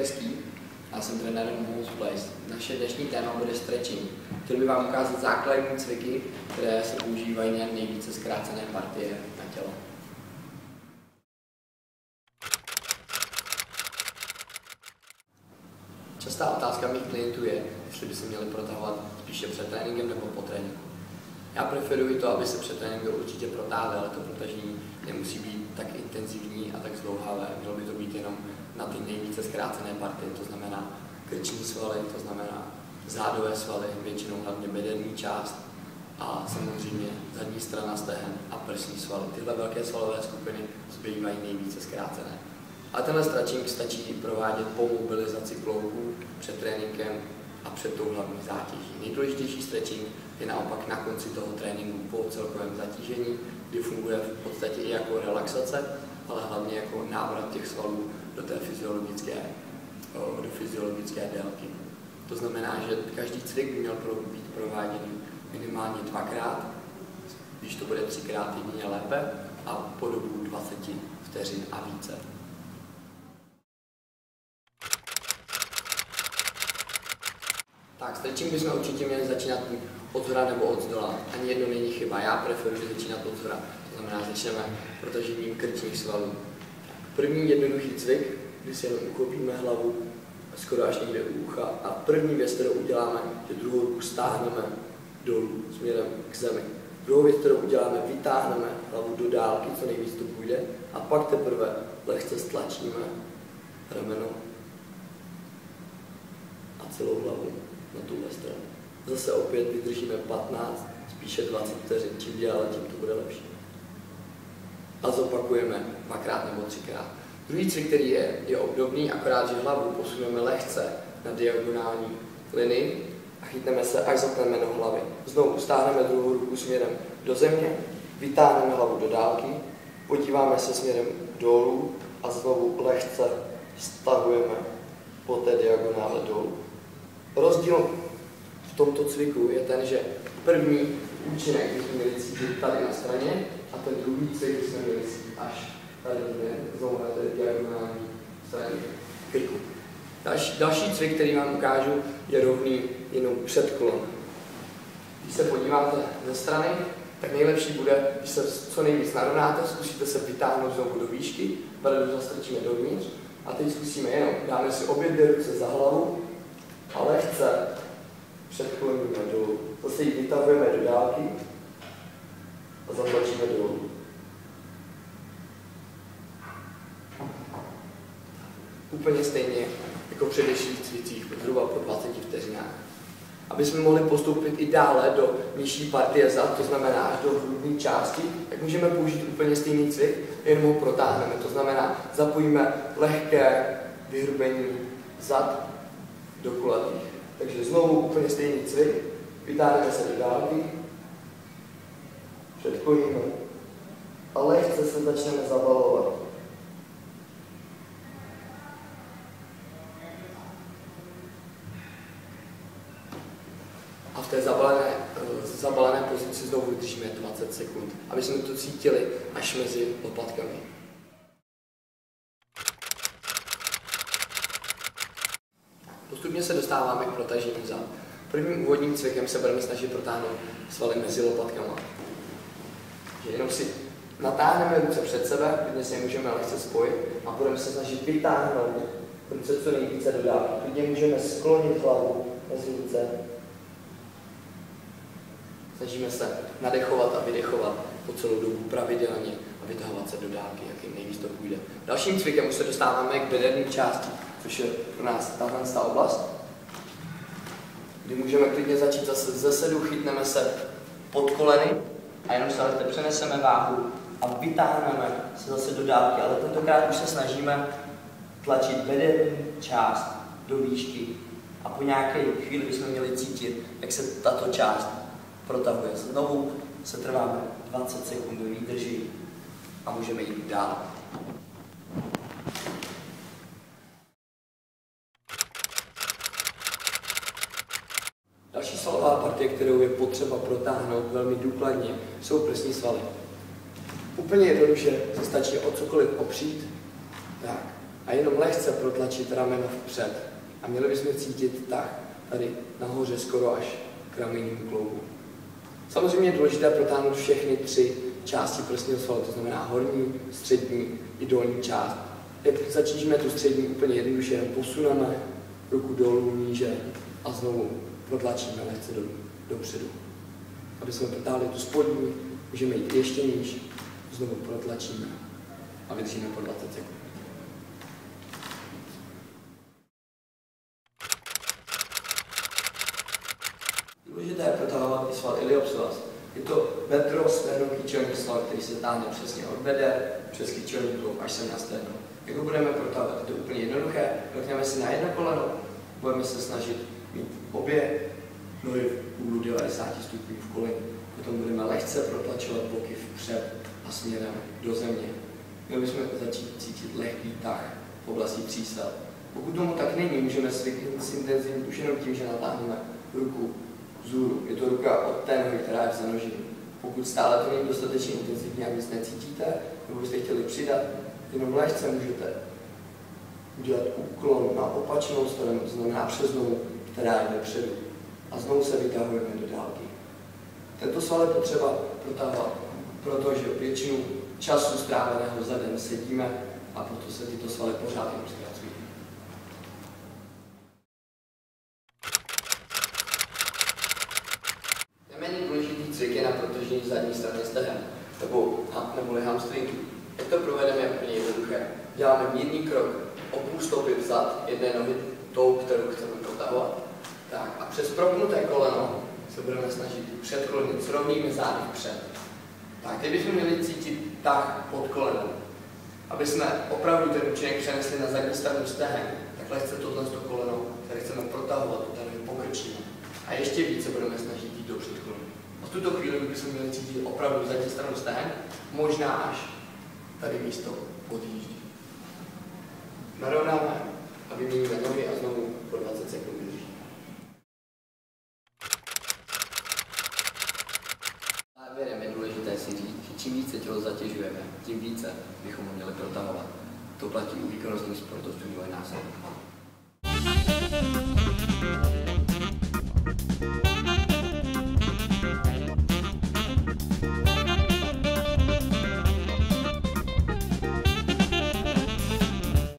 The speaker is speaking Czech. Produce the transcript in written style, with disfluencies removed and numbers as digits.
Skrzivský a jsem trenérem Moose Place. Naše dnešní téma bude stretching. Chtěl bych vám ukázat základní cviky, které se používají na nejvíce zkrácené partie na tělo. Častá otázka mých klientů je, jestli by se měli protahovat spíše před tréninkem nebo po tréninku. Já preferuji to, aby se před tréninkem určitě protáhli, ale to protažení nemusí být tak intenzivní a tak zdlouhavé. Mělo by to být jenom na ty nejvíce zkrácené partie, to znamená krční svaly, to znamená zádové svaly, většinou hlavně bederní část a samozřejmě zadní strana stehen a prsní svaly. Tyhle velké svalové skupiny zbývají nejvíce zkrácené. A tenhle stretching stačí provádět po mobilizaci klouků před tréninkem a před tou hlavní zátěží. Nejdůležitější stretching je naopak na konci toho tréninku po celkovém zatížení, kdy funguje v podstatě i jako relaxace, ale hlavně jako návrat těch svalů do té fyziologické délky. To znamená, že každý cvik by měl být prováděný minimálně dvakrát, když to bude 3x jedině lépe, a po dobu 20 vteřin a více. Tak, stretching bychom určitě měli začínat od zhora nebo od zdola. Ani jedno není chyba. Já preferuji začínat od zhora. To znamená, začneme protažením krčních svalů. První jednoduchý cvik, kdy si jenom uchopíme hlavu skoro až někde u ucha a první věc, kterou uděláme, že druhou ruku stáhneme dolů směrem k zemi. Druhou věc, kterou uděláme, vytáhneme hlavu do dálky, co nejvíc to půjde, a pak teprve lehce stlačíme rameno a celou hlavu na tuhle stranu. Zase opět vydržíme 15, spíše 20 vteřin, čím déle, tím to bude lepší. A zopakujeme 2x nebo 3x. Druhý cvik, který je obdobný, akorát, že hlavu posuneme lehce na diagonální linii a chytneme se až za temeno hlavy. Znovu stáhneme druhou ruku směrem do země, vytáhneme hlavu do dálky, podíváme se směrem dolů a znovu lehce stahujeme po té diagonále dolů. Rozdíl v tomto cviku je ten, že první účinek bychom měli cítit tady na straně a ten druhý cvik bychom měli cítit až tady znovu na té diagonální straně krku. Další cvik, který vám ukážu, je rovný jenom předklon. Když se podíváte ze strany, tak nejlepší bude, když se co nejvíc narovnáte, zkusíte se vytáhnout znovu do výšky, bradu zastrčíme dovnitř a teď zkusíme jenom, dáme si obě dvě ruce za hlavu a lehce předkloníme dolů. Zase ji vytahujeme do dálky a zatlačíme dolů. Úplně stejně jako v předešlých cvicích, zhruba po 20 vteřinách. Aby jsme mohli postoupit i dále do nižší partie zad, to znamená až do hrudní části, tak můžeme použít úplně stejný cvik, jen ho protáhneme. To znamená, zapojíme lehké vyhrubení zad do kulatých. Takže znovu úplně stejný cvik, vytáhneme se do dálky, předkloníme a lehce se začneme zabalovat. A v té zabalené pozici znovu vydržíme 20 sekund, aby jsme to cítili až mezi lopatkami. Postupně se dostáváme k protažení zad. Prvním úvodním cvikem se budeme snažit protáhnout svaly mezi lopatkama. Že jenom si natáhneme ruce před sebe, klidně si je můžeme lehce spojit a budeme se snažit vytáhnout ruce co nejvíce do dálky. Klidně můžeme sklonit hlavu mezi ruce. Snažíme se nadechovat a vydechovat po celou dobu pravidelně a vytahovat se do dálky, jak jim nejvíc to půjde. Dalším cvikem už se dostáváme k bederní části, což je pro nás tato oblast, kdy můžeme klidně začít zase ze sedu, chytneme se pod koleny a jenom se lehce přeneseme váhu a vytáhneme se zase do dálky, ale tentokrát už se snažíme tlačit bederní část do výšky a po nějaké chvíli bychom měli cítit, jak se tato část protahuje. Znovu se trváme 20 sekund do výdrži a můžeme jít dál. Další svalová partie, kterou je potřeba protáhnout velmi důkladně, jsou prsní svaly. Úplně jednoduše se stačí o cokoliv opřít, tak, a jenom lehce protlačit ramena vpřed. A měli bychom cítit tah tady nahoře skoro až k ramennímu kloubu. Samozřejmě je důležité protáhnout všechny 3 části prsního svalu, to znamená horní, střední i dolní část. Jak začížíme tu střední úplně jednoduše, jenom posuneme ruku dolů, níže a znovu protlačíme lehce dopředu. Aby jsme protáhli tu spodní, můžeme jít ještě níž, znovu protlačíme a vydržíme po 20 sekund. Důležité je protahovat i sval iliopsoas. Je to ventrosternokýčelní sval, který se táhne přesně od beder přes kýčelní kloub až sem na sternum. Jak ho budeme protahovat? Je to úplně jednoduché. Klekneme si na jedno koleno, budeme se snažit mít obě nohy v úhlu 90 stupňů v koleni. Potom budeme lehce protlačovat boky vpřed a směrem do země. Měli bychom začít cítit lehký tah v oblasti přísel. Pokud tomu tak není, můžeme zvyknout s intenzivním už jenom tím, že natáhneme ruku vzhůru. Je to ruka od té nohy, která je v zanožení. Pokud stále to není dostatečně intenzivní a nic necítíte, nebo byste chtěli přidat, jenom lehce můžete udělat úklon na opačnou stranu, to znamená přes nohu, která je vepředu. A znovu se vytahujeme do dálky. Tento sval je potřeba protahovat, protože většinu času stráveného za den sedíme a proto se tyto svaly pořád jenom zkracují. Neméně důležitý cvik je na protažení zadní strany stehen, neboli hamstringy. Jak to provedeme je úplně jednoduché. Děláme mírný krok, o půl stopy vzad jedné nohy, tou, kterou chceme protahovat. Tak, a přes propnuté koleno se budeme snažit předklonit s rovnými zády vpřed. Tak, teď bychom měli cítit tah pod kolenem. Aby jsme opravdu ten účinek přenesli na zadní stranu stehen, tak lehce tohle koleno, které chceme protahovat, tady pokrčíme. A ještě více budeme snažit jít do předklonu. A v tuto chvíli bychom měli cítit opravdu zadní stranu stehen, možná až tady místo podjíždí. Narovnáme a vyměníme nohy a znovu po 20 sekund vydržíme. Závěrem je důležité si říct, že čím více tělo zatěžujeme, tím více bychom ho měli protahovat. To platí u výkonnostních sportovců dvojnásobně.